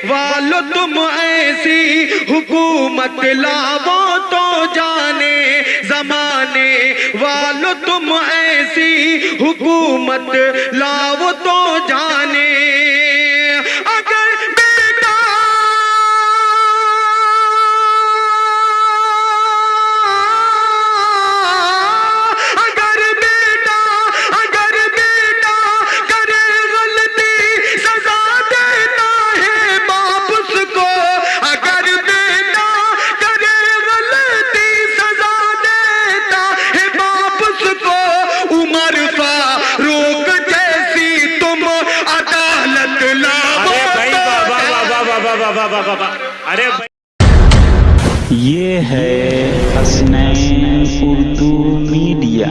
वालो तुम ऐसी हुकूमत लावो तो जाने, जमाने वालो तुम ऐसी हुकूमत लावो तो जाने। अगर बेटा करे गलती सजा देता है बाप उसको। अगर बेटा करे गलती सजा देता है बाप उसको। उमर फारूक जैसी तुम अदालत लाओ। अरे ये है हसनैन उर्दू मीडिया।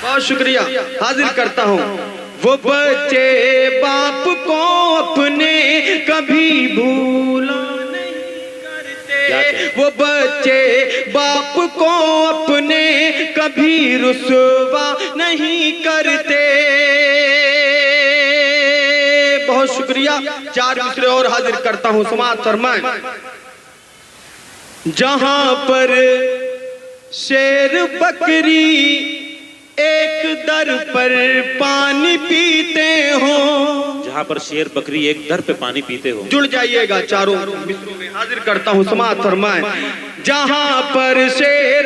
बहुत शुक्रिया, हाजिर करता हूँ। वो बच्चे बाप को अपने कभी भूला नहीं करते। वो बच्चे बाप को अपने कभी रुसवा नहीं करते। बहुत शुक्रिया, 4 मिसरे और हाजिर करता हूँ, समाअत फरमाएं। जहां पर शेर बकरी एक दर पर पानी पीते हो। जहाँ पर शेर बकरी एक दर पे पानी पीते हो। जुड़ जाइएगा, चारों मिसरों में हाजिर करता हूँ, समाअत फरमाएं। जहां पर शेर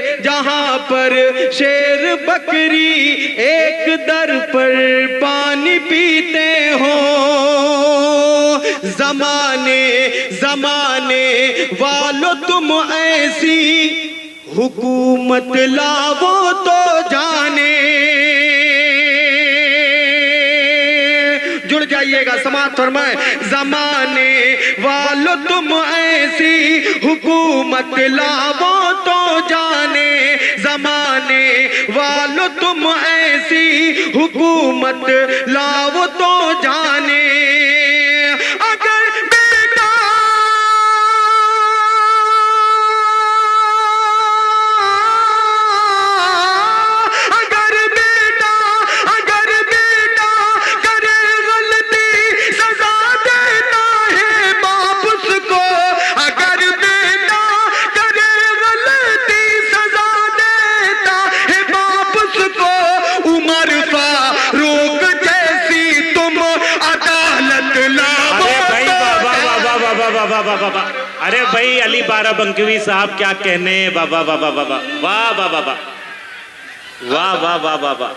बकरी एक दर पर पानी पीते हो। जमाने वालो तुम ऐसी हुकूमत लावो तो जाने। जुड़ जाइएगा, समाअत फरमाएं। जमाने वालो तुम ऐसी हुकूमत लावो तो जाने। जमाने वालो तुम ऐसी हुकूमत लावो तो जाने। अरे भाई अली बाराबंकी साहब क्या कहने। बाबा बाबा बाबा वाह वाह वाह वाह वाह वाह वाह वाह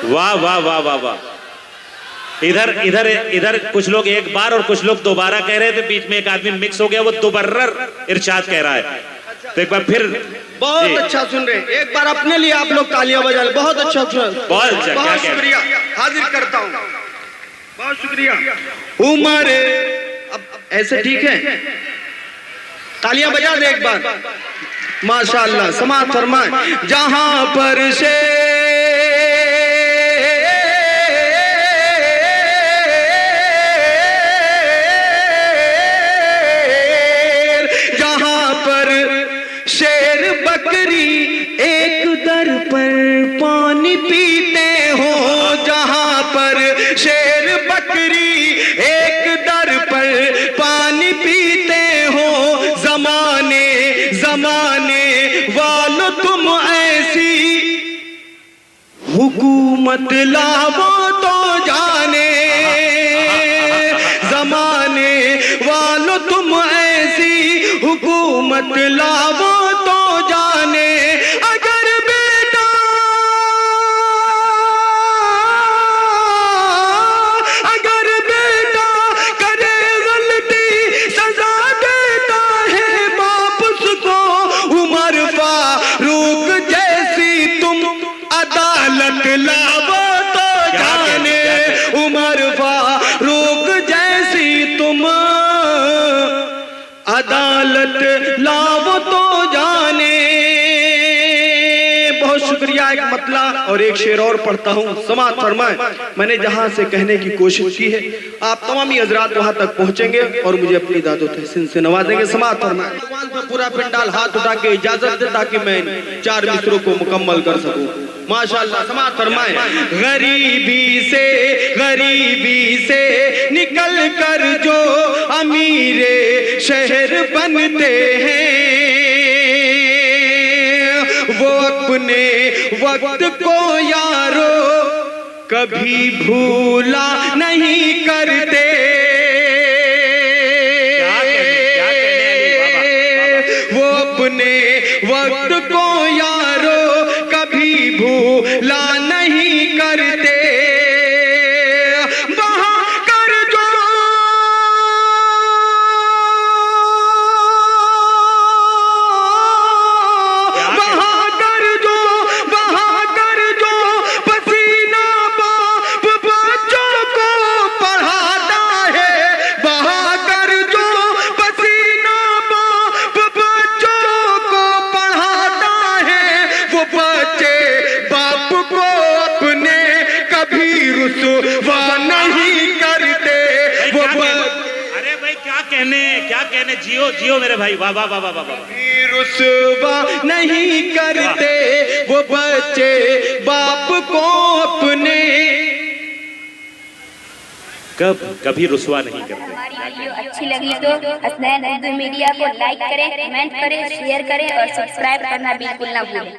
वाह वाह वाह वाह वाह वाह। इधर इधर इधर कुछ लोग एक बार और कुछ लोग दोबारा कह रहे थे, बीच में एक आदमी मिक्स हो गया, वो दुबर्रर इरशाद कह रहा है। तो एक बार फिर बहुत अच्छा सुन रहे हैं, एक बार अपने लिए आप लोग तालियां बजा लें। बहुत अच्छा, बहुत अच्छा, बहुत शुक्रिया, हाजिर करता हूँ, बहुत शुक्रिया। उमर अब ऐसे ठीक है, तालियां बजा दे एक बार, माशाअल्लाह। समाअत फरमाएं। जहां पर शेर बकरी एक दर पर पानी पीते हो। जहां पर शेर बकरी एक दर पर पानी पीते हो। जमाने वालो तुम ऐसी हुकूमत लावो तो जाने। जमाने वालो तुम ऐसी हुकूमत लावो तो जाने। अगर बेटा करे गलती सजा देता है बाप उसको। उमर फारूक जैसी तुम अदालत लावो तो जाने। उमर फारूक जैसी तुम अदालत लावो तो जाने। बहुत शुक्रिया। एक मतला और एक शेर और पढ़ता हूँ, समाअत फरमाएं। मैंने जहां से कहने की कोशिश की है, आप तमामी हजरात वहां तक पहुंचेंगे और मुझे अपनी दादो तहसीन से नवाजेंगे। समाअत फरमाएं। भगवान से पूरा पिंडाल हाथ उठा के इजाजत दे ताकि मैं 4 मिसरों को मुकम्मल कर सकूं। माशाअल्लाह। समाअत फरमाएं। गरीबी से कर जो अमीरे शहर बनते हैं, वो अपने वक्त को यारो कभी भूला नहीं करते। वो अपने वक्त को यारो कभी भूला नहीं करते। बहाकर जो पसीना बाप बच्चों को पढ़ाता है, बहाकर जो पसीना बाप बच्चों को पढ़ाता है, वो बच्चे बाप को अपने कभी रुसवा नहीं करते। वो अरे भाई क्या कहने, जियो जियो मेरे भाई, वाह वाह वाह वाह वाह। रुसवा नहीं करते वो बच्चे बाप को अपने कभी रुसवा नहीं करते। हमारी वीडियो अच्छी लगी तो हसनैन उर्दू मीडिया को लाइक करें, कमेंट करें, शेयर करें और सब्सक्राइब करना बिल्कुल ना भूलें।